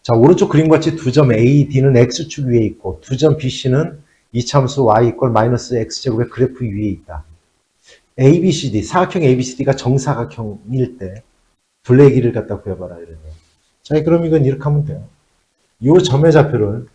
자, 오른쪽 그림과 같이 두 점 A, D는 X축 위에 있고 두 점 B, C는 이차함수 Y 이퀄 마이너스 X제곱의 그래프 위에 있다. A, B, C, D, 사각형 A, B, C, D가 정사각형일 때 둘레의 길이를 갖다 구해봐라 이러네요. 자, 그럼 이건 이렇게 하면 돼요. 이 점의 좌표를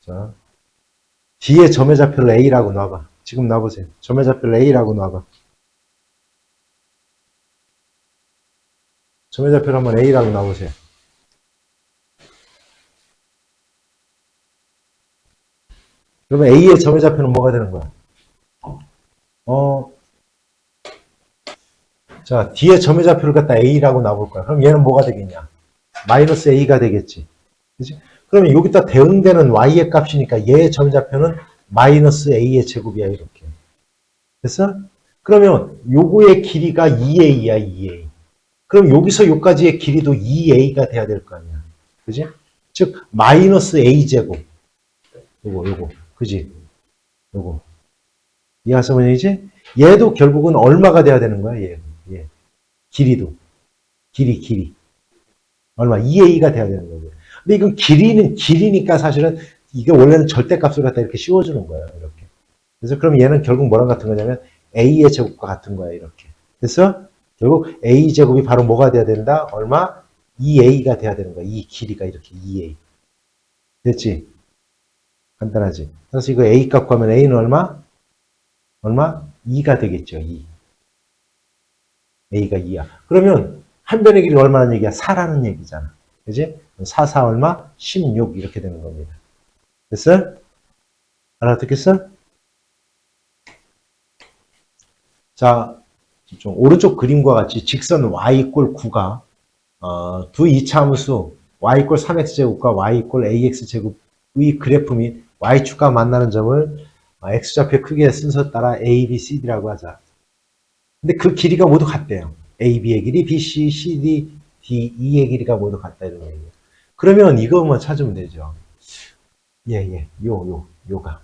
자, D의 점의 좌표를 A라고 놔봐. 지금 놔보세요. 점의 좌표를 A라고 놔봐. 점의 좌표를 한번 A라고 놔보세요. 그러면 A의 점의 좌표는 뭐가 되는 거야? 자, D의 점의 좌표를 갖다 A라고 놔볼 거야. 그럼 얘는 뭐가 되겠냐? 마이너스 A가 되겠지. 그치? 그러면 여기다 대응되는 Y의 값이니까 얘의 점의 좌표는 마이너스 A의 제곱이야, 이렇게. 됐어? 그러면 요거의 길이가 2A야, 2A. 그럼 여기서 요까지의 길이도 2A가 돼야 될 거 아니야. 그지? 즉, 마이너스 A제곱. 요거. 그지? 요거. 이해하시면 되지? 얘도 결국은 얼마가 돼야 되는 거야, 얘. 길이도. 길이. 얼마? 2A가 돼야 되는 거고요. 근데 이건 길이니까 사실은 이게 원래는 절대값을 갖다 이렇게 씌워주는 거예요, 이렇게. 그래서 그럼 얘는 결국 뭐랑 같은 거냐면 A의 제곱과 같은 거야, 이렇게. 그래서 결국 A 제곱이 바로 뭐가 돼야 된다? 얼마? 2A가 돼야 되는 거야. 이 길이가 이렇게 2A. 됐지? 간단하지? 그래서 이거 A 값 구하면 A는 얼마? 2가 되겠죠, 2. A가 2야. 그러면 한 변의 길이가 얼마나 얘기야? 4라는 얘기잖아. 그지? 4 얼마? 16 이렇게 되는 겁니다. 됐어? 알아듣겠어? 자, 좀 오른쪽 그림과 같이 직선 y 이꼴 9가 두 이차함수 y 이꼴 3x제곱과 y 이꼴 ax제곱의 그래프 및 y축과 만나는 점을 x좌표 크기의 순서 따라 a, b, c, d라고 하자. 근데 그 길이가 모두 같대요. a, b의 길이, b, c, c, d, d, e의 길이가 모두 같다 이런 얘기예요. 그러면 이거만 찾으면 되죠. 요가.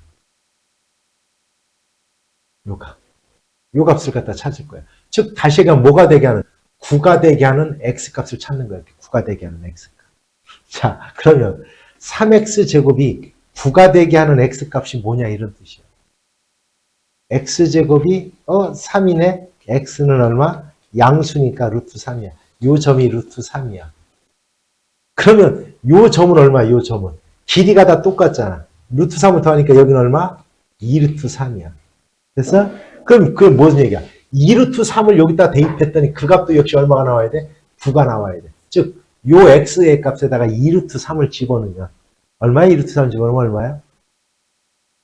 요 값을 갖다 찾을 거예요. 즉, 다시 얘기하면 뭐가 되게 하는, 9가 되게 하는 x값을 찾는 거예요. 9가 되게 하는 x값. 자, 그러면 3x제곱이 9가 되게 하는 x값이 뭐냐 이런 뜻이에요. x제곱이 3이네. x는 얼마? 양수니까 루트 3이야. 요 점이 루트 3이야. 그러면 요 점은 얼마야? 요 점은. 길이가 다 똑같잖아. 루트 3을 더하니까 여기는 얼마? 2루트 3이야. 됐어? 그럼 그게 무슨 얘기야? 2루트 3을 여기다 대입했더니 그 값도 역시 얼마가 나와야 돼? 9가 나와야 돼. 즉, 요 x의 값에다가 2루트 3을 집어넣으면 얼마야? 2루트 3 집어넣으면 얼마야?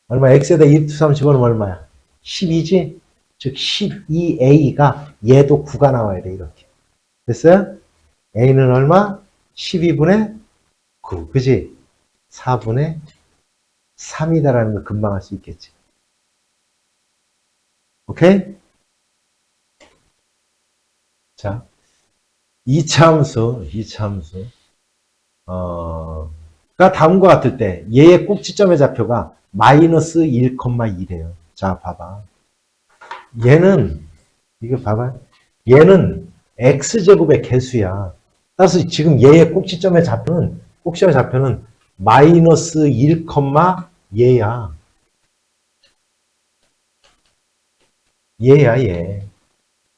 얼마? x에다 2루트 3 집어넣으면 얼마야? 12지? 즉 12a가 얘도 9가 나와야 돼. 이렇게. 됐어요? a는 얼마? 12분의 9. 그지? 4분의 3이다라는 걸 금방 알 수 있겠지. 오케이? 자, 이차함수, 가 다음과 같을 때, 얘의 꼭지점의 좌표가 마이너스 1,2래요. 자, 봐봐. 이거 봐봐. 얘는 x제곱의 개수야. 따라서 지금 얘의 꼭지점의 좌표는 마이너스 1, 얘야. 얘.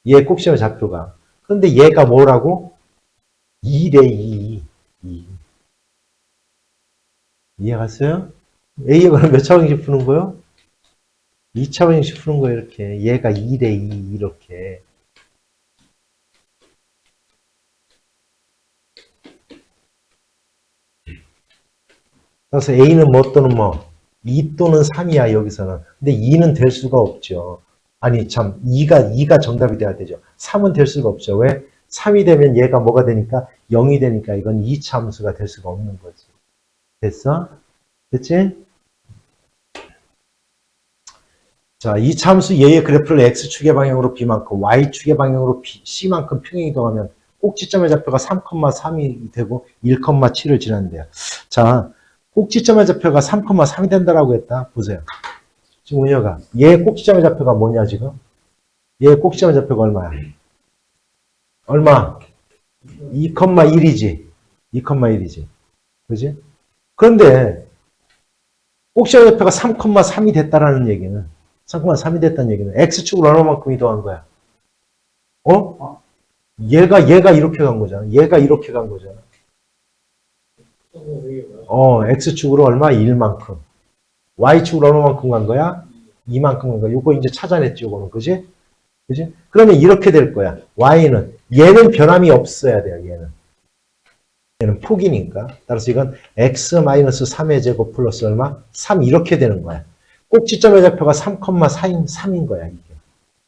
얘의 꼭지점의 좌표가. 근데 얘가 뭐라고? 2래, 2. 이해갔어요? A에 관한 몇 차원씩 푸는 거요? 2차원씩 푸는 거예요, 이렇게. 얘가 2래, 2, 이렇게. 그래서 A는 뭐 또는 뭐? 2 또는 3이야, 여기서는. 근데 2는 될 수가 없죠. 아니, 참, 2가 정답이 돼야 되죠. 3은 될 수가 없죠. 왜? 3이 되면 얘가 뭐가 되니까? 0이 되니까 이건 2차 함수가 될 수가 없는 거지. 됐어? 됐지? 자, 이 참수 얘의 그래프를 x축의 방향으로 b만큼, y축의 방향으로 c만큼 평행 이동하면 꼭지점의 좌표가 3,3이 되고 1,7을 지났는데요. 자, 꼭지점의 좌표가 3,3이 된다라고 했다. 보세요. 지금 은혁아, 얘 꼭지점의 좌표가 뭐냐 지금? 얘 꼭지점의 좌표가 얼마야? 얼마? 2,1이지. 2,1이지. 그지? 그런데 꼭지점의 좌표가 3,3이 됐다라는 얘기는 3,3이 됐다는 얘기는 x축으로 얼마만큼 이동한 거야? 얘가 이렇게 간 거잖아. 얘가 이렇게 간 거잖아. x축으로 얼마? 1만큼. y축으로 얼마만큼 간 거야? 2만큼 간 거야. 요거 이제 찾아냈지, 요거는. 그지? 그지? 그러면 이렇게 될 거야. y는, 얘는 변함이 없어야 돼요, 얘는 폭이니까. 따라서 이건 x-3의 제곱 플러스 얼마? 3 이렇게 되는 거야. 꼭지점의 좌표가 3,3인 거야, 이게.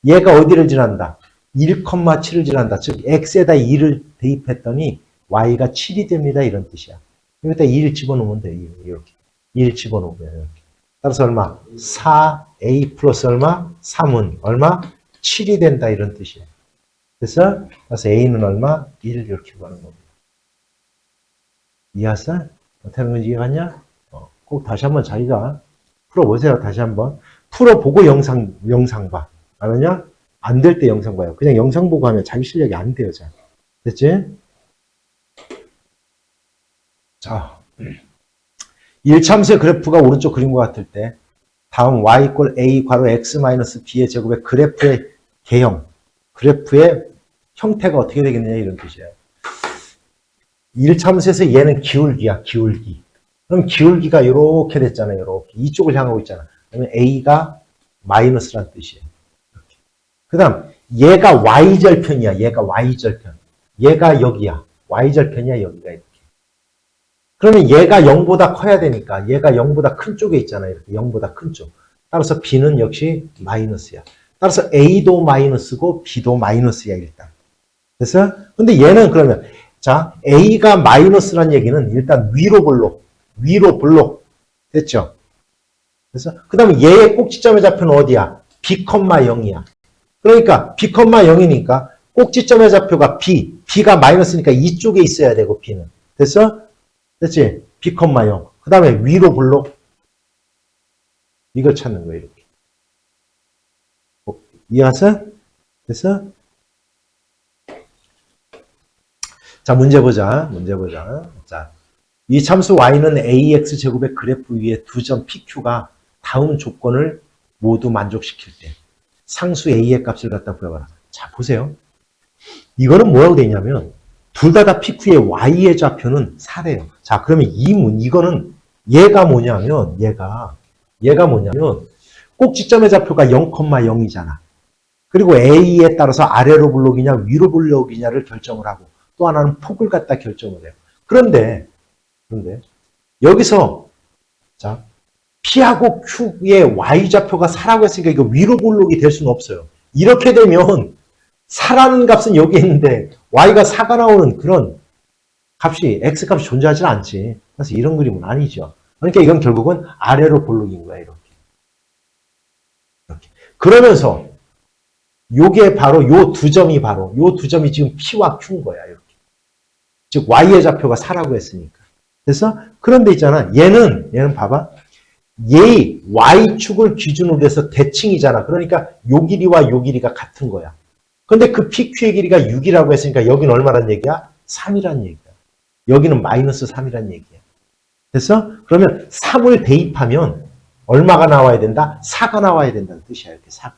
얘가 어디를 지난다? 1,7을 지난다. 즉, x에다 2를 대입했더니 y가 7이 됩니다. 이런 뜻이야. 여기다 2를 집어넣으면 돼. 이렇게. 2를 집어넣으면 이렇게. 따라서 얼마? 4a 플러스 얼마? 3은 얼마? 7이 된다. 이런 뜻이야. 그래서 a는 얼마? 1 이렇게 구하는 겁니다. 이해했어? 어떻게 하는 건지 이해갔냐? 꼭 다시 한번 자기가 풀어보세요. 다시 한번. 풀어보고 영상 봐. 알았냐? 안 될 때 영상 봐요. 그냥 영상 보고 하면 자기 실력이 안 돼요. 자. 됐지? 자. 1참수의 그래프가 오른쪽 그림과 같을 때 다음 y = a 괄호 x-b의 제곱의 그래프의 개형, 그래프의 형태가 어떻게 되겠느냐 이런 뜻이에요. 1참수에서 얘는 기울기야. 기울기. 그럼 기울기가 이렇게 됐잖아요. 이렇게. 이쪽을 향하고 있잖아. 그러면 a가 마이너스란 뜻이에요. 그 다음 얘가 y절편이야. 얘가 y절편. 얘가 여기야. y절편이야. 여기가 이렇게. 그러면 얘가 0보다 커야 되니까 얘가 0보다 큰 쪽에 있잖아요. 이렇게 0보다 큰 쪽. 따라서 b는 역시 마이너스야. 따라서 a도 마이너스고 b도 마이너스야 일단. 그래서 근데 얘는 그러면 자 a가 마이너스란 얘기는 일단 위로 볼록 됐죠? 그래서 그 다음에 얘의 꼭지점의 좌표는 어디야? b,0이야. 그러니까 b,0이니까 꼭지점의 좌표가 b가 마이너스니까 이쪽에 있어야 되고 b는. 됐어? 됐지? b,0. 그 다음에 위로 볼록 이걸 찾는 거예요. 이렇게. 이해갔어? 됐어? 자, 문제 보자. 자, 이 참수 y는 ax 제곱의 그래프 위에 두 점 pq가 다음 조건을 모두 만족시킬 때 상수 a의 값을 갖다 구해봐라. 자, 보세요. 이거는 뭐라고 되어 있냐면 둘 다 pq의 y의 좌표는 4래요. 자, 그러면 이거는 얘가 뭐냐면 꼭지점의 좌표가 0,0이잖아. 그리고 a에 따라서 아래로 볼록이냐 위로 볼록이냐를 결정을 하고 또 하나는 폭을 갖다 결정을 해요. 그런데 여기서 자 P하고 Q의 Y좌표가 4라고 했으니까 이거 위로 볼록이 될 수는 없어요. 이렇게 되면 4라는 값은 여기 있는데 Y가 4가 나오는 그런 값이 X값이 존재하지 않지. 그래서 이런 그림은 아니죠. 그러니까 이건 결국은 아래로 볼록인 거야. 이렇게. 그러면서 요게 바로 요 두 점이 지금 P와 Q인 거야. 이렇게. 즉 Y의 좌표가 4라고 했으니까. 그래서 그런데 있잖아. 얘는 봐봐. 얘 Y축을 기준으로 해서 대칭이잖아. 그러니까 요 길이와 요 길이가 같은 거야. 근데 그 PQ의 길이가 6이라고 했으니까 여기는 얼마란 얘기야? 3이란 얘기야. 여기는 마이너스 3이란 얘기야. 됐어? 그러면 3을 대입하면 얼마가 나와야 된다? 4가 나와야 된다는 뜻이야. 이렇게 4가.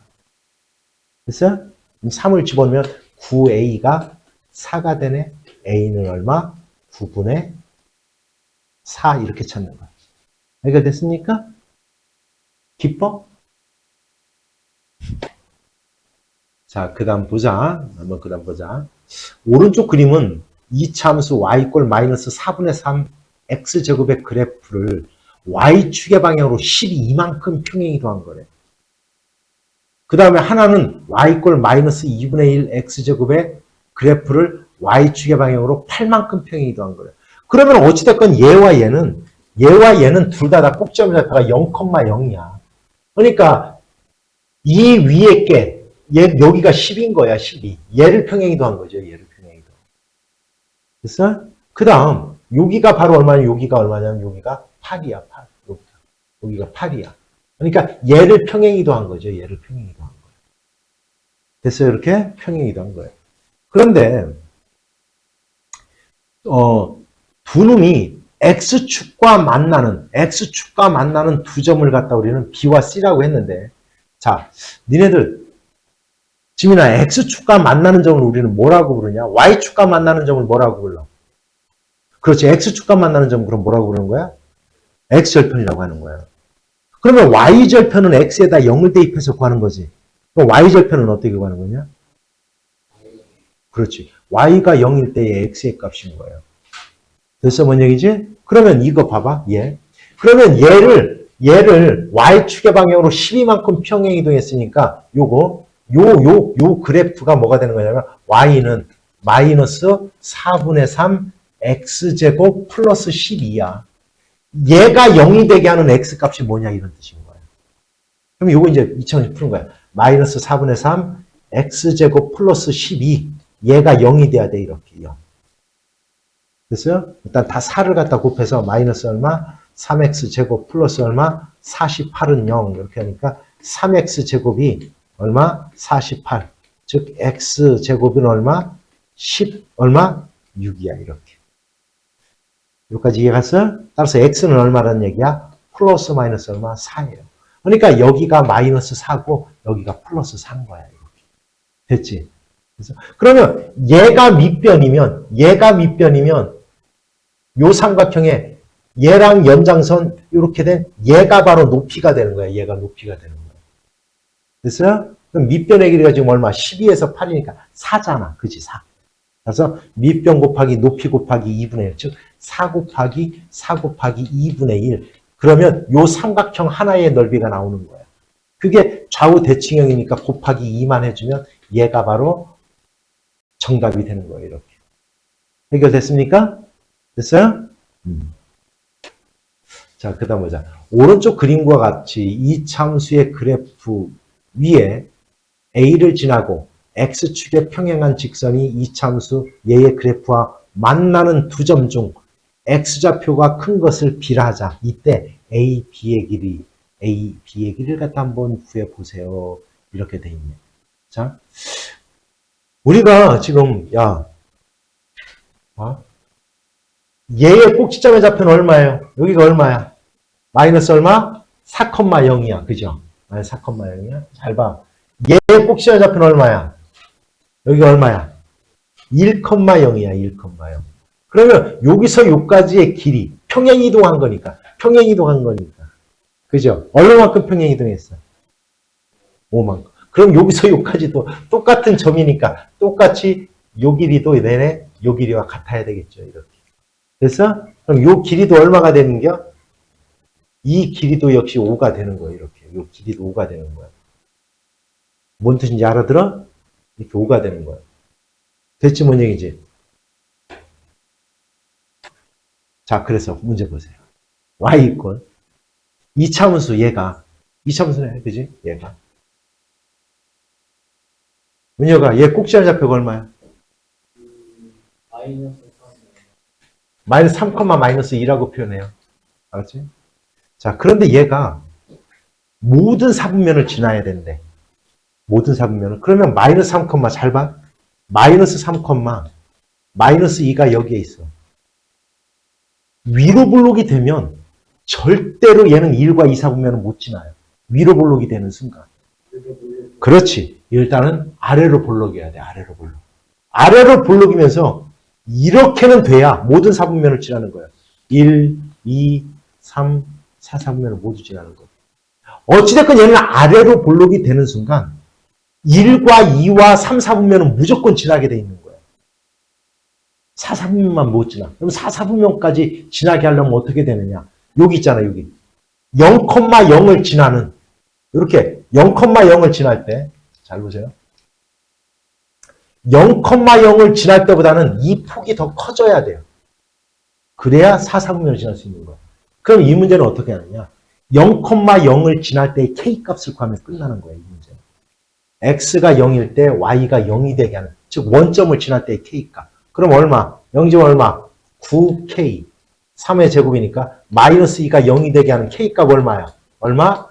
됐어? 3을 집어넣으면 9a가 4가 되네. a는 얼마? 9분의 4 이렇게 찾는 거야. 해결됐습니까? 기뻐? 자, 그 다음 보자. 오른쪽 그림은 이 참수 y = 마이너스 4분의 3 x제곱의 그래프를 y축의 방향으로 12만큼 평행 이동한 거래. 그 다음에 하나는 y = 마이너스 2분의 1 x제곱의 그래프를 y축의 방향으로 8만큼 평행 이동한 거래. 그러면 어찌됐건 얘와 얘는 둘 다 꼭지점의 좌표가 0,0이야. 그러니까 이 위에 게, 여기가 10인 거야, 12. 얘를 평행이동한 거죠, 얘를 평행이동. 됐어? 그 다음, 여기가 바로 얼마냐, 여기가 얼마냐면, 여기가 8이야, 8. 여기가 8이야. 그러니까 얘를 평행이동한 거죠, 얘를 평행이동한 거예요. 됐어요? 이렇게 평행이동한 거예요. 그런데, 두 놈이 X축과 만나는 두 점을 갖다 우리는 B와 C라고 했는데, 자, 니네들, 지민아, X축과 만나는 점을 우리는 뭐라고 부르냐? Y축과 만나는 점을 뭐라고 불러? 그렇지, X축과 만나는 점을 그럼 뭐라고 부르는 거야? X절편이라고 하는 거야. 그러면 Y절편은 X에다 0을 대입해서 구하는 거지. 그럼 Y절편은 어떻게 구하는 거냐? 그렇지. Y가 0일 때의 X의 값인 거예요. 됐어? 뭔 얘기지? 그러면 이거 봐봐. 그러면 얘를 Y축의 방향으로 12만큼 평행이동했으니까 요 그래프가 뭐가 되는 거냐면 Y는 마이너스 4분의 3 X제곱 플러스 12야. 얘가 0이 되게 하는 X값이 뭐냐 이런 뜻인 거예요. 그럼 요거 이제 2000원 푸는 거야. 마이너스 4분의 3 X제곱 플러스 12 얘가 0이 돼야 돼 이렇게 0. 됐어요? 일단 다 4를 갖다 곱해서 마이너스 얼마? 3x제곱 플러스 얼마? 48은 0 이렇게 하니까 3x제곱이 얼마? 48. 즉 x제곱은 얼마? 10 얼마? 6이야 이렇게. 여기까지 이해갔어요? 따라서 x는 얼마라는 얘기야? 플러스 마이너스 얼마? 4예요. 그러니까 여기가 마이너스 4고 여기가 플러스 4인 거야 이렇게. 됐지? 그래서 그러면 얘가 밑변이면 요 삼각형에 얘랑 연장선 이렇게 된 얘가 바로 높이가 되는 거야. 얘가 높이가 되는 거야. 됐어요? 그럼 밑변의 길이가 지금 얼마? 12에서 8이니까 4잖아. 그치? 4. 그래서 밑변 곱하기 높이 곱하기 2분의 1. 즉 4 곱하기 2분의 1. 그러면 요 삼각형 하나의 넓이가 나오는 거야. 그게 좌우 대칭형이니까 곱하기 2만 해주면 얘가 바로 정답이 되는 거예요. 이렇게. 해결됐습니까? 됐어요? 자, 그 다음 보자. 오른쪽 그림과 같이 이 참수의 그래프 위에 A를 지나고 X축에 평행한 직선이 이 참수 얘의 그래프와 만나는 두 점 중 X좌표가 큰 것을 B라 하자. 이때 A, B의 길이를 갖다 한번 구해보세요. 이렇게 돼 있네. 자, 우리가 지금, 얘의 꼭지점의 좌표는 얼마예요? 여기가 얼마야? 마이너스 얼마? 4,0이야. 그죠? 마이너스 4,0이야. 잘 봐. 얘의 꼭지점의 좌표는 얼마야? 여기가 얼마야? 1,0이야. 1,0. 그러면 여기서 여기까지의 길이 평행이동한 거니까. 그죠? 얼마만큼 평행이동했어? 5만큼. 그럼 여기서 여기까지도 똑같은 점이니까 똑같이 요 길이도 내내 요 길이와 같아야 되겠죠. 이렇게. 됐어? 그럼 요 길이도 얼마가 되는겨? 이 길이도 역시 5가 되는 거예요. 이렇게. 요 길이도 5가 되는 거야. 뭔 뜻인지 알아들어? 이렇게 5가 되는 거야. 됐지? 뭔 얘기지? 자, 그래서 문제 보세요. y 이퀄 이차함수 얘가 이차함수네. 그지? 얘가. 문혁아, 얘 꼭지점 좌표가 얼마야? 마이너스 3, 마이너스 2라고 표현해요. 알았지? 자, 그런데 얘가 모든 사분면을 지나야 된대. 모든 사분면을. 그러면 마이너스 3, 잘 봐. 마이너스 3, 마이너스 2가 여기에 있어. 위로 볼록이 되면 절대로 얘는 1과 2 사분면을 못 지나요. 위로 볼록이 되는 순간. 그렇지. 일단은 아래로 볼록이어야 돼. 아래로 볼록. 아래로 볼록이면서 이렇게는 돼야 모든 사분면을 지나는 거야. 1, 2, 3, 4 사분면을 모두 지나는 거야. 어찌됐건 얘는 아래로 볼록이 되는 순간 1과 2와 3 사분면은 무조건 지나게 돼 있는 거야. 4 사분면만 못 지나. 그럼 4 사분면까지 지나게 하려면 어떻게 되느냐. 여기 있잖아. 여기. 0,0을 지나는 이렇게 0,0을 지날 때 잘 보세요. 0,0을 지날 때보다는 이 폭이 더 커져야 돼요. 그래야 4사분면을 지날 수 있는 거예요. 그럼 이 문제는 어떻게 하느냐. 0,0을 지날 때의 K값을 구하면 끝나는 거예요. 이 문제. X가 0일 때 Y가 0이 되게 하는, 즉 원점을 지날 때의 K값. 그럼 얼마? 0이면 얼마? 9K. 3의 제곱이니까 마이너스 2가 0이 되게 하는 K값 얼마야? 얼마?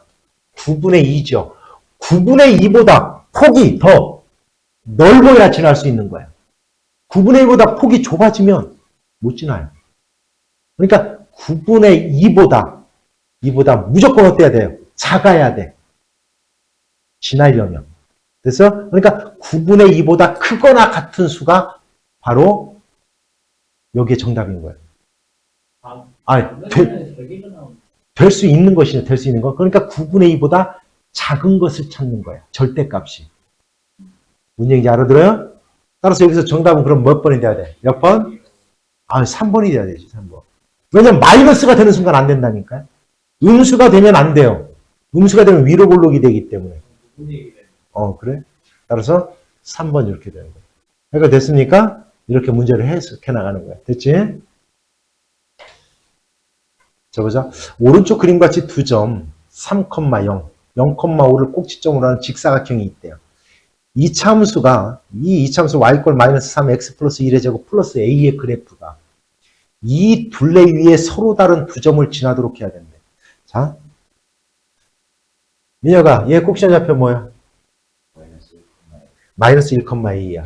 9분의 2죠. 9분의 2보다 폭이 더 넓어야 지날 수 있는 거예요. 9분의 2보다 폭이 좁아지면 못 지나요. 그러니까 9분의 2보다 무조건 어때야 돼요? 작아야 돼. 지나려면. 그래서 그러니까 9분의 2보다 크거나 같은 수가 바로 여기에 정답인 거예요. 될 수 있는 것이냐, 될 수 있는 것. 그러니까 9분의 2보다 작은 것을 찾는 거예요. 절대값이. 무슨 얘기인지 알아들어요? 따라서 여기서 정답은 그럼 몇 번이 돼야 돼? 몇 번? 3번이 돼야 되지, 3번. 왜냐면 마이너스가 되는 순간 안 된다니까요. 음수가 되면 안 돼요. 음수가 되면 위로 볼록이 되기 때문에. 그래? 따라서 3번 이렇게 되는 거예요. 해가 됐습니까? 이렇게 문제를 해석해 나가는 거야. 됐지? 자, 보자. 오른쪽 그림같이 두 점, 3,0, 0,5를 꼭지점으로 하는 직사각형이 있대요. 이 참수가, 이 이참수 y=-3 x 플러스 1의 제곱 플러스 a의 그래프가 이 둘레 위에 서로 다른 두 점을 지나도록 해야 된대. 자, 민혁아, 얘 꼭지점 좌표 뭐야? 마이너스 1,2야.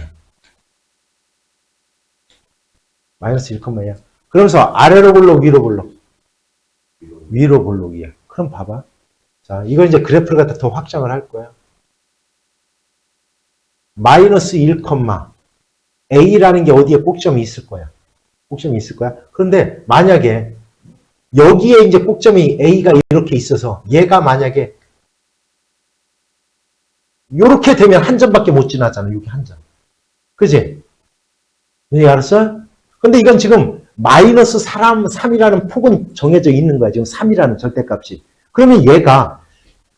마이너스 1,2야. 그러면서 아래로 볼록, 위로 볼록? 위로 볼록이야. 그럼 봐봐. 자, 이거 이제 그래프를 갖다 더 확장을 할 거야. 마이너스 1, A라는 게 어디에 꼭점이 있을 거야. 꼭점이 있을 거야. 그런데 만약에 여기에 이제 꼭점이 A가 이렇게 있어서 얘가 만약에 이렇게 되면 한 점밖에 못 지나잖아. 여기 한 점. 그지? 네, 알았어? 근데 이건 지금 마이너스 3이라는 폭은 정해져 있는 거야. 지금 3이라는 절대값이. 그러면 얘가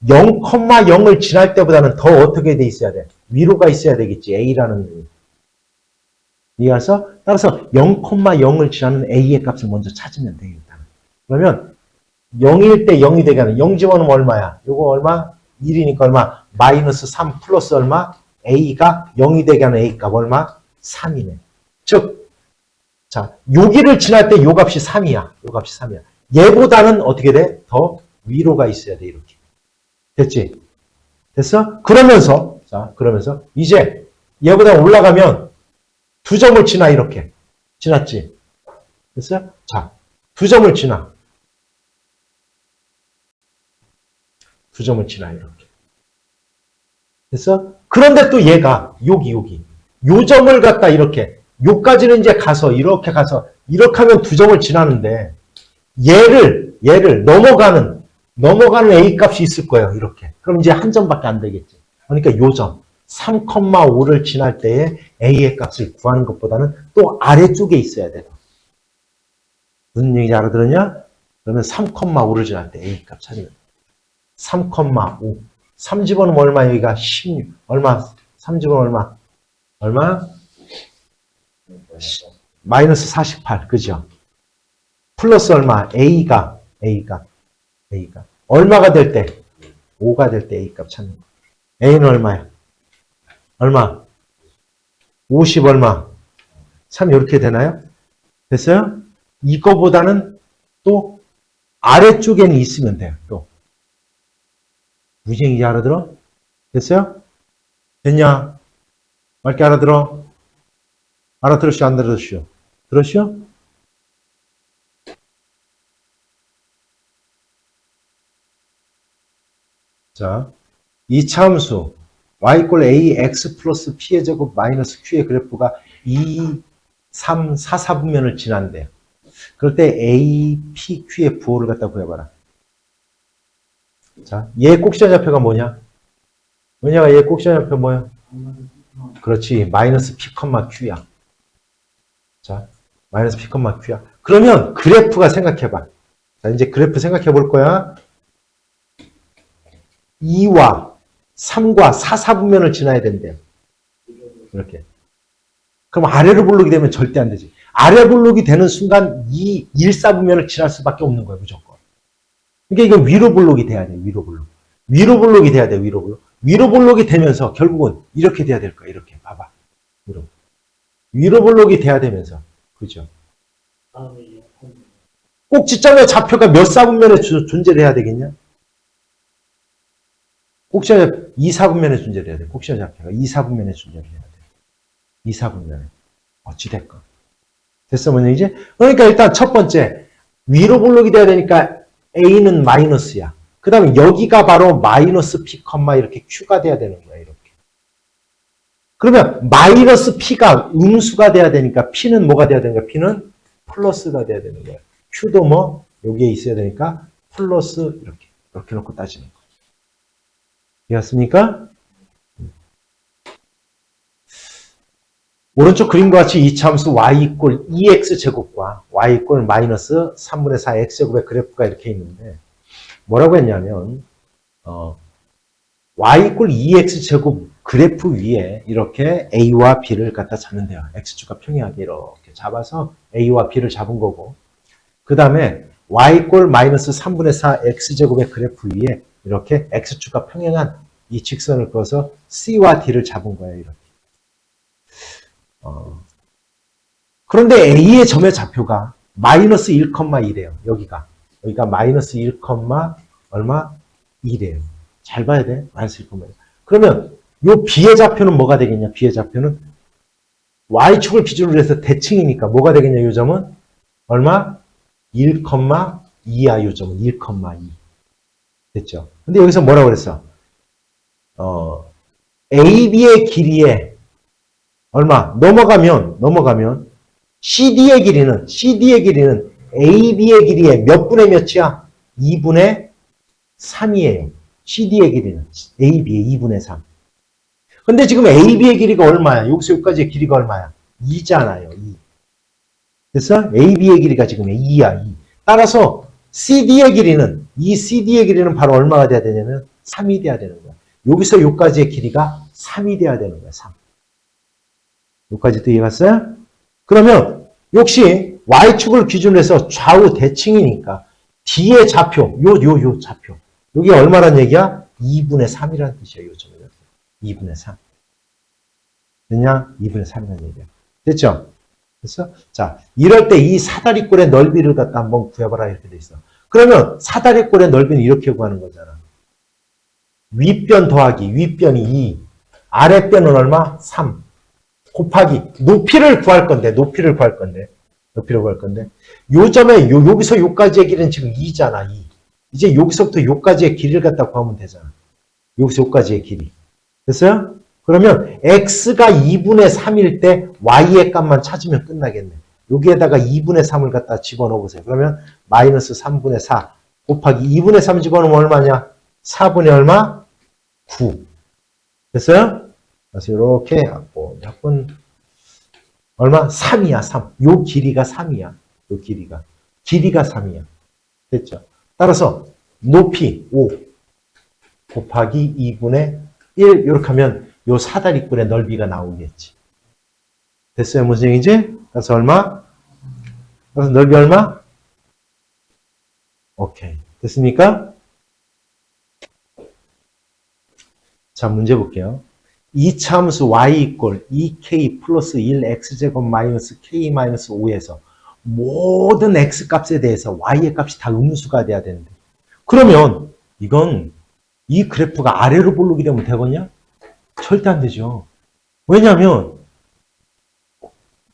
0,0을 지날 때보다는 더 어떻게 돼 있어야 돼? 위로가 있어야 되겠지. A라는. 이해해서? 따라서 0,0을 지나는 A의 값을 먼저 찾으면 되겠다. 그러면 0일 때 0이 되게 하는 0 집어넣으면 얼마야? 요거 얼마? 1이니까 얼마? 마이너스 3 플러스 얼마? A가 0이 되게 하는 A 값 얼마? 3이네. 즉, 자, 여기를 지날 때 요 값이 3이야. 요 값이 3이야. 얘보다는 어떻게 돼? 더 위로가 있어야 돼. 이렇게. 됐지? 됐어? 그러면서, 자, 그러면서 이제 얘보다 올라가면 두 점을 지나 이렇게. 지났지? 됐어요? 자, 두 점을 지나. 두 점을 지나 이렇게. 됐어? 그런데 또 얘가 여기 요 점을 갖다 이렇게 요까지는 이제 가서 이렇게 하면 두 점을 지나는데 얘를 넘어가는 A 값이 있을 거예요. 이렇게. 그럼 이제 한 점밖에 안 되겠지. 그러니까 요 점 3,5를 지날 때에 A의 값을 구하는 것보다는 또 아래쪽에 있어야 돼. 무슨 얘기인지 알아들었냐? 그러면 3,5를 지날 때 A 값 찾으면 3,5. 3 집어넣으면 얼마? 여기가 16. 얼마? 3 집어넣으면 얼마? 마이너스 48. 그죠? 플러스 얼마? A가. 얼마가 될 때? 5가 될 때 A 값 찾는 거. A는 얼마야? 얼마? 50 얼마? 3 이렇게 되나요? 됐어요? 이거보다는 또 아래쪽에는 있으면 돼요. 또. 무슨 얘기인지 알아들어? 됐어요? 됐냐? 맞게 알아들어? 알아들었슈? 안 들었슈? 들었슈? 자, 이 차함수 y=ax 플러스 p의 제곱 마이너스 q의 그래프가 2, 3, 4, 4분면을 지난대요. 그럴 때 a, p, q의 부호를 갖다 구해봐라. 자, 얘 꼭지점 좌표가 뭐냐? 뭐냐가 얘 꼭지점 좌표 뭐야? 그렇지, 마이너스 p, q야. 자, 마이너스 p, q야. 그러면 그래프가 생각해봐. 자, 이제 그래프 생각해 볼 거야. 2와 3과 4, 4분면을 지나야 된대요. 이렇게. 그럼 아래로 볼록이 되면 절대 안 되지. 아래 볼록이 되는 순간 2, 1, 4분면을 지날 수밖에 없는 거예요. 무조건. 그러니까 이거 위로 볼록이 돼야 돼. 위로 볼록. 위로 볼록이 돼야 돼. 위로 볼록. 위로 볼록이 되면서 결국은 이렇게 돼야 될 거야. 이렇게 봐봐. 위로 볼록이 돼야 되면서. 그죠? 꼭지점의 좌표가 몇 사분면에 존재를 해야 되겠냐? 꼭지점 2사분면에 존재를 해야 돼. 꼭지점 좌표가 2사분면에 존재를 해야 돼. 2사분면에. 어찌됐건. 됐어, 뭐냐, 이제? 그러니까 일단 첫 번째, 위로 볼록이 돼야 되니까 A는 마이너스야. 그 다음에 여기가 바로 마이너스 P, 이렇게 Q가 돼야 되는 거야, 이렇게. 그러면 마이너스 P가 음수가 돼야 되니까 P는 뭐가 돼야 되는 거야? P는 플러스가 돼야 되는 거야. Q도 뭐, 여기에 있어야 되니까 플러스, 이렇게 놓고 따지는 거야. 이해했습니까? 오른쪽 그림과 같이 이차함수 y 이꼴 2x제곱과 y 이꼴 마이너스 3분의 4 x제곱의 그래프가 이렇게 있는데 뭐라고 했냐면 y 이꼴 2x제곱 그래프 위에 이렇게 a와 b를 갖다 잡는데요. x축과 평행하게 이렇게 잡아서 a와 b를 잡은 거고 그 다음에 y 이꼴 마이너스 3분의 4 x제곱의 그래프 위에 이렇게 x축과 평행한 이 직선을 그어서 c와 d를 잡은 거예요. 이렇게. 그런데 A의 점의 좌표가 마이너스 1,1이래요. 여기가 마이너스 1, 얼마? 2래요. 잘 봐야 돼. 마이너스 1,1. 그러면 요 B의 좌표는 뭐가 되겠냐? B의 좌표는 Y축을 기준으로 해서 대칭이니까 뭐가 되겠냐? 요 점은 얼마? 1,2야. 요 점은 1,2. 됐죠? 근데 여기서 뭐라고 그랬어? AB의 길이에 얼마? 넘어가면 CD의 길이는 AB의 길이의 몇 분의 몇이야? 2분의 3이에요. CD의 길이는 AB의 2분의 3. 근데 지금 AB의 길이가 얼마야? 여기서 여기까지의 길이가 얼마야? 2잖아요. 2. 됐어? AB의 길이가 지금 2야. 2. 따라서 CD의 길이는 바로 얼마가 돼야 되냐면 3이 돼야 되는 거야. 여기서 여기까지의 길이가 3이 돼야 되는 거야. 3. 여기까지도 이해갔어요? 그러면 역시 Y축을 기준으로 해서 좌우 대칭이니까 D의 좌표, 요 좌표. 여기 얼마란 얘기야? 2분의 3이라는 뜻이야. 요 점은. 2분의 3. 됐냐? 2분의 3이라는 얘기야. 됐죠? 됐어? 자, 이럴 때 이 사다리꼴의 넓이를 갖다 한번 구해봐라 이렇게 돼 있어. 그러면 사다리꼴의 넓이는 이렇게 구하는 거잖아. 윗변 더하기 윗변이 2. 아랫변은 얼마? 3. 곱하기 높이를 구할 건데 요 점에 여기서 요까지의 길이는 지금 2잖아. 2. 이제 여기서부터 요까지의 길이를 갖다 구하면 되잖아. 여기서 요까지의 길이. 됐어요? 그러면 x가 2분의 3일 때 y의 값만 찾으면 끝나겠네. 여기에다가 2분의 3을 갖다 집어넣어 보세요. 그러면 마이너스 3분의 4 곱하기 2분의 3 집어넣으면 얼마냐? 4분의 얼마? 9. 됐어요? 그래서 이렇게 해갖고 약분 얼마? 3이야. 3. 요 길이가 3이야. 요 길이가 3이야. 됐죠? 따라서 높이 5 곱하기 2분의 1 이렇게 하면 요 사다리꼴의 넓이가 나오겠지. 됐어요? 무슨 얘기지? 그래서 얼마? 그래서 넓이 얼마? 오케이. 됐습니까? 자, 문제 볼게요. 이차함수 y 이꼴 2k 플러스 1x제곱 마이너스 k 마이너스 5에서 모든 x 값에 대해서 y의 값이 다 음수가 돼야 되는데 그러면 이건 이 그래프가 아래로 볼록이 되면 되겠냐? 절대 안 되죠. 왜냐하면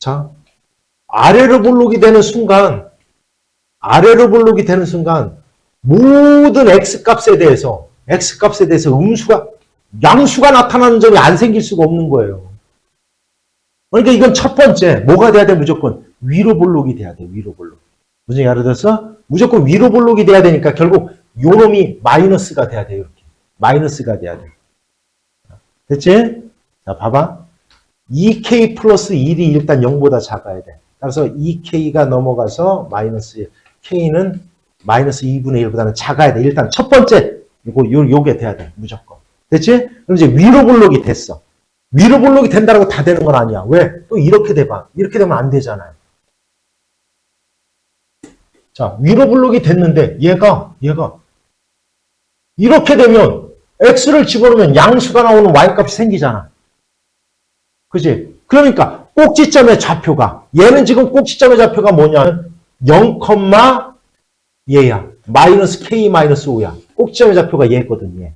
자 아래로 볼록이 되는 순간 모든 x 값에 대해서 양수가 나타나는 점이 안 생길 수가 없는 거예요. 그러니까 이건 첫 번째 뭐가 돼야 돼? 무조건 위로 볼록이 돼야 돼. 위로 볼록. 무슨 얘기 알아들었어? 무조건 위로 볼록이 돼야 되니까 결국 요 놈이 마이너스가 돼야 돼. 이렇게 마이너스가 돼야 돼. 됐지? 자 봐봐. 2k 플러스 1이 일단 0보다 작아야 돼. 따라서 2k가 넘어가서 마이너스 1. k는 마이너스 2분의 1보다는 작아야 돼. 일단 첫 번째 요게 돼야 돼. 무조건. 됐지? 그럼 이제 위로 볼록이 됐어. 위로 볼록이 된다고 다 되는 건 아니야. 왜? 또 이렇게 돼봐. 이렇게 되면 안 되잖아요. 자, 위로 볼록이 됐는데 얘가 이렇게 되면 x를 집어넣으면 양수가 나오는 y 값이 생기잖아. 그지? 그러니까 꼭지점의 좌표가 얘는 지금 꼭지점의 좌표가 뭐냐면 0, 얘야. 마이너스 k 마이너스 5야. 꼭지점의 좌표가 얘거든. 얘.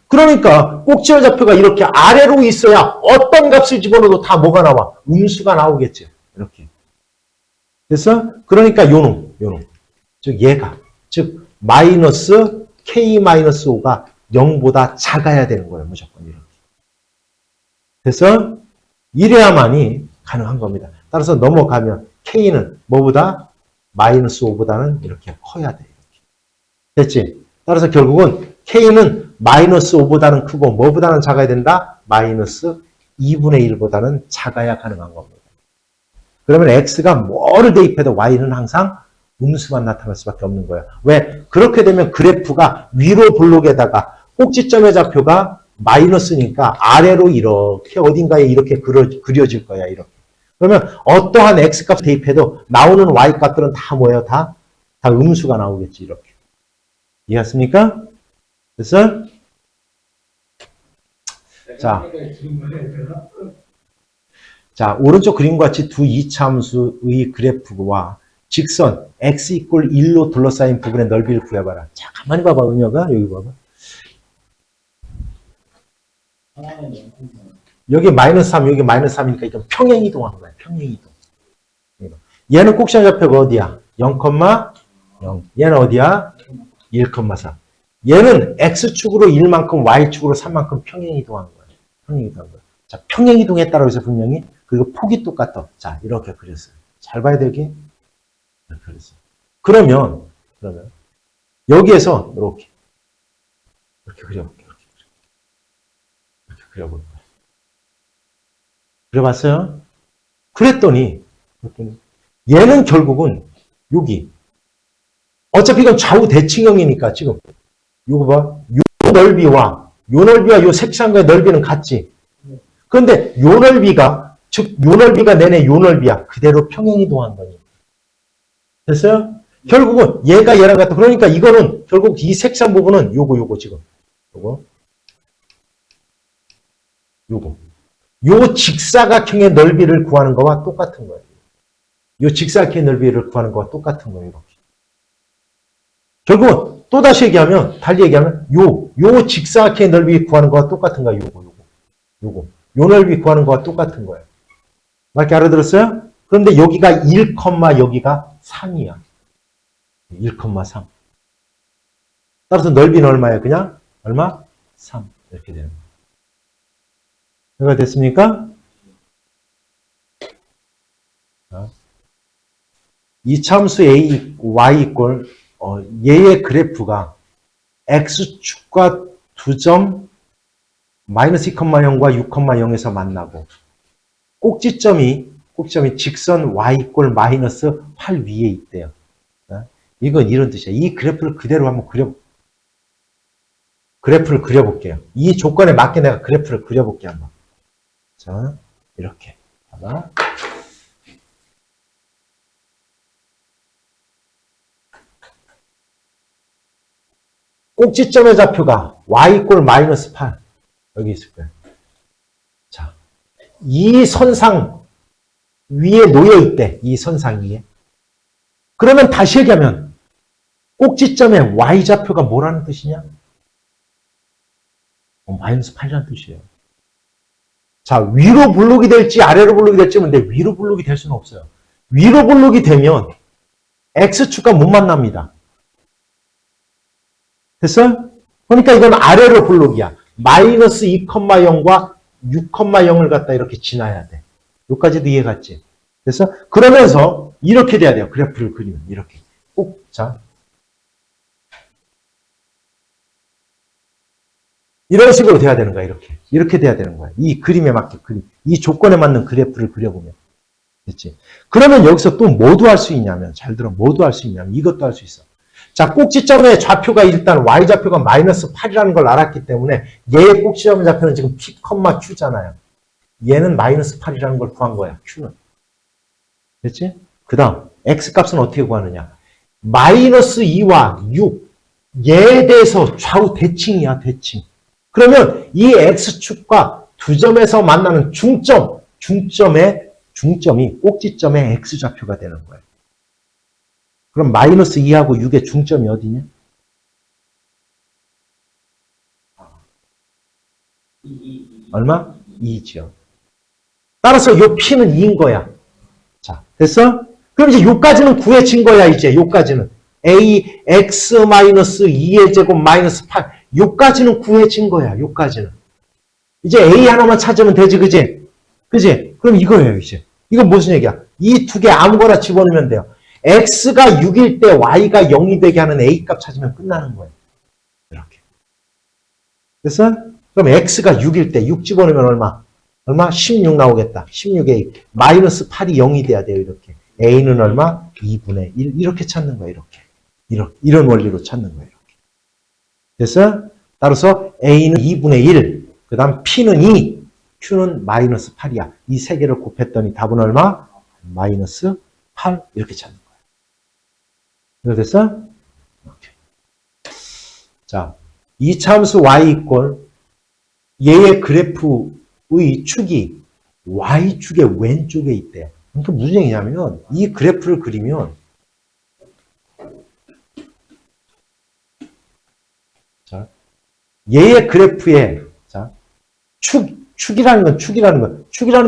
그러니까 꼭지점의 좌표가 이렇게 아래로 있어야 어떤 값을 집어넣어도 다 뭐가 나와? 음수가 나오겠죠. 이렇게. 그래서 그러니까 요놈. 즉 얘가. 즉 마이너스 k 마이너스 5가 0보다 작아야 되는 거예요. 무조건 이렇게. 그래서 이래야만이 가능한 겁니다. 따라서 넘어가면 k는 뭐보다? 마이너스 5보다는 이렇게 커야 돼. 이렇게. 됐지? 따라서 결국은 k는 마이너스 5보다는 크고 뭐보다는 작아야 된다? 마이너스 2분의 1보다는 작아야 가능한 겁니다. 그러면 x가 뭐를 대입해도 y는 항상 음수만 나타날 수밖에 없는 거예요. 왜? 그렇게 되면 그래프가 위로 블록에다가 꼭지점의 좌표가 마이너스니까 아래로 이렇게 어딘가에 이렇게 그려질 거야. 이렇게. 그러면 어떠한 x값 대입해도 나오는 y값들은 다 뭐예요? 다 음수가 나오겠지. 이렇게. 이해했습니까? 그래서 자, 오른쪽 그림과 같이 두 이차함수의 그래프와 직선 x 이퀄 1로 둘러싸인 부분의 넓이를 구해봐라. 자, 가만히 봐봐. 은혁아. 여기 봐봐. 여기 마이너스 3, 여기 마이너스 3이니까 이건 평행이동하는 거야. 평행이동. 얘는 꼭지점 좌표가 어디야? 0,0. 얘는 어디야? 1,4. 얘는 x축으로 1만큼, y축으로 3만큼 평행이동하는 거야. 평행이동하는 거야. 자, 평행이동했다고 해서 분명히 그리고 폭이 똑같아. 자, 이렇게 그렸어요. 잘 봐야 되게. 이렇게 그렸어요. 그러면 여기에서 이렇게 그려볼게요. 이렇게 그려볼 거예요. 그려봤어요? 그랬더니 얘는 결국은 여기 어차피 이건 좌우 대칭형이니까 지금 요거 봐. 요 넓이와 요 색상과의 넓이는 같지. 그런데 요 넓이가 즉 요 넓이가 내내 요 넓이야. 그대로 평행이동한 거니. 됐어요? 결국은 얘가 얘랑 같아. 그러니까 이거는 결국 이 색상 부분은 요거 지금 요 직사각형의 넓이를 구하는 거와 똑같은 거예요. 요 직사각형의 넓이를 구하는 거와 똑같은 거예요. 이렇게. 결국은 또다시 얘기하면 달리 얘기하면 요 직사각형의 넓이 구하는 거와 똑같은 거야. 요거. 요 넓이 구하는 거와 똑같은 거예요. 맞게 알아들었어요? 그런데 여기가 1, 여기가 3이야. 1,3. 따라서 넓이는 얼마예요? 그냥 얼마? 3. 이렇게 되는 거예요. 이해가 됐습니까? 이차함수 a, y 이꼴 얘의 그래프가 x축과 두 점 마이너스 2,0과 6,0에서 만나고 꼭지점이 직선 y 이꼴 마이너스 8 위에 있대요. 이건 이런 뜻이야. 이 그래프를 그대로 한번 그래프를 그려볼게요. 이 조건에 맞게 내가 그래프를 그려볼게요. 한번. 자, 이렇게. 봐봐. 꼭지점의 좌표가 y 이꼴 마이너스 8. 여기 있을 거예요. 자, 이 선상 위에 놓여 있대. 이 선상 위에. 그러면 다시 얘기하면 꼭지점의 y 좌표가 뭐라는 뜻이냐? 마이너스 8이라는 뜻이에요. 자, 위로 블록이 될지 아래로 블록이 될지 모르는데 위로 블록이 될 수는 없어요. 위로 블록이 되면 x축과 못 만납니다. 됐어? 그러니까 이건 아래로 블록이야. 마이너스 2,0과 6,0을 갖다 이렇게 지나야 돼. 여기까지도 이해갔지? 됐어? 그러면서 이렇게 돼야 돼요. 그래프를 그리면 이렇게. 꼭 자. 이런 식으로 돼야 되는 거야. 이렇게 돼야 되는 거야. 이 그림에 맞게 이 조건에 맞는 그래프를 그려보면. 됐지? 그러면 여기서 또 뭐도 할 수 있냐면, 잘 들어, 뭐도 할 수 있냐면 이것도 할 수 있어. 자, 꼭지점의 좌표가 일단 y좌표가 마이너스 8이라는 걸 알았기 때문에 얘의 꼭지점의 좌표는 지금 p, q잖아요. 얘는 마이너스 8이라는 걸 구한 거야. q는. 됐지? 그 다음 x값은 어떻게 구하느냐. 마이너스 2와 6 얘에 대해서 좌우 대칭이야, 대칭. 그러면 이 x축과 두 점에서 만나는 중점이 꼭지점의 x좌표가 되는 거예요. 그럼 마이너스 2하고 6의 중점이 어디냐? 얼마? 2죠. 따라서 요 P는 2인 거야. 자, 됐어? 그럼 이제 요까지는 구해진 거야, 이제. 요까지는. A, x-2의 제곱 마이너스 8. 요까지는 구해진 거야, 요까지는. 이제 A 하나만 찾으면 되지, 그지? 그지? 그럼 이거예요, 이제. 이건 무슨 얘기야? 이 두 개 아무거나 집어넣으면 돼요. x가 6일 때 y가 0이 되게 하는 a 값 찾으면 끝나는 거예요. 이렇게. 됐어? 그럼 x가 6일 때 6 집어넣으면 얼마? 얼마? 16 나오겠다. 16a. 마이너스 8이 0이 돼야 돼요, 이렇게. a는 얼마? 2분의 1. 이렇게 찾는 거예요, 이렇게. 이런 원리로 찾는 거예요, 이렇게. 됐어? 따라서 a는 2분의 1. 그 다음 p는 2. q는 마이너스 8이야. 이 세 개를 곱했더니 답은 얼마? 마이너스 8. 이렇게 찾는 거예요. 이거 됐어? 오케이. 자, 이 참수 y 이꼴 얘의 그래프의 축이 y축의 왼쪽에 있대. 그러니까 무슨 얘기냐면 이 그래프를 그리면 자, 얘의 그래프에 자, 축이라는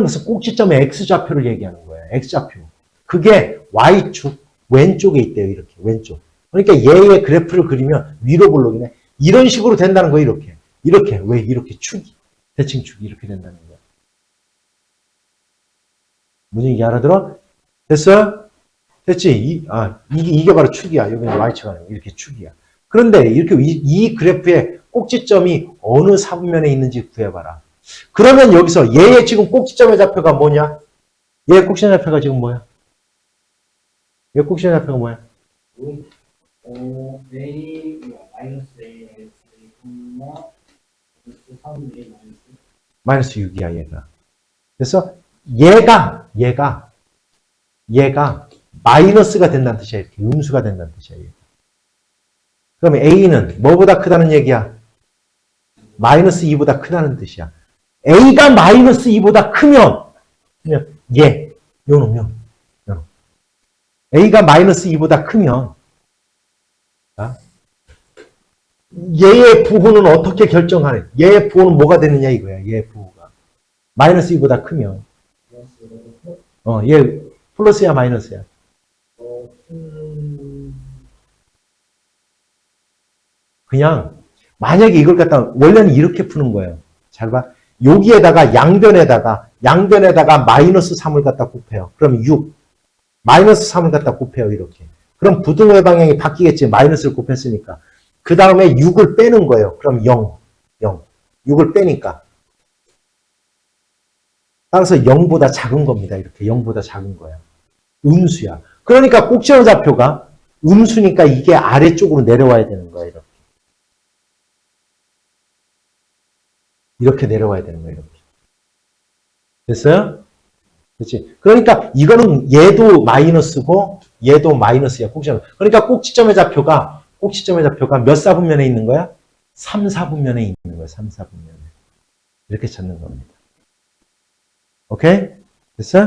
것은 꼭지점의 x좌표를 얘기하는 거예요. x좌표. 그게 y축 왼쪽에 있대요. 이렇게 왼쪽. 그러니까 얘의 그래프를 그리면 위로 볼록이네. 이런 식으로 된다는 거예요. 이렇게 왜 이렇게 대칭축이 이렇게 된다는 거야. 무슨 얘기 알아들어? 됐어? 됐지? 이게 바로 축이야. 여기는 y축 아니고 이렇게 축이야. 그런데 이렇게 이 그래프의 꼭지점이 어느 사분면에 있는지 구해봐라. 그러면 여기서 얘의 지금 꼭지점의 좌표가 뭐냐? 얘의 꼭지점 좌표가 지금 뭐야? 얘 꼭지점 좌표가 뭐야? A 마이너스 A 마이너스 6이야, 얘가. 그래서 얘가 마이너스가 된다는 뜻이야. 이렇게 음수가 된다는 뜻이야. 얘가. 그러면 A는 뭐보다 크다는 얘기야? 마이너스 2보다 크다는 뜻이야. A가 마이너스 2보다 크면 요놈. A가 마이너스 2보다 크면 얘의 부호는 어떻게 결정하래? 얘의 부호는 뭐가 되느냐 이거야. 얘의 부호가. 마이너스 2보다 크면. 얘 플러스야 마이너스야? 그냥 만약에 이걸 갖다 원래는 이렇게 푸는 거예요. 잘 봐. 여기에다가 양변에다가 마이너스 3을 갖다 곱해요. 그럼 6. 마이너스 3을 갖다 곱해요. 이렇게. 그럼 부등호의 방향이 바뀌겠지. 마이너스를 곱했으니까. 그 다음에 6을 빼는 거예요. 그럼 0. 6을 빼니까. 따라서 0보다 작은 겁니다. 이렇게 0보다 작은 거야. 음수야. 그러니까 꼭지점 좌표가 음수니까 이게 아래쪽으로 내려와야 되는 거야. 이렇게 내려와야 되는 거야. 이렇게. 됐어요? 그렇지? 그러니까 이거는 얘도 마이너스고 얘도 마이너스야. 꼭지점. 그러니까 꼭지점의 좌표가 몇 사분면에 있는 거야? 3, 4분면에 있는 거야. 3, 4분면에. 이렇게 찾는 겁니다. 오케이? 됐어?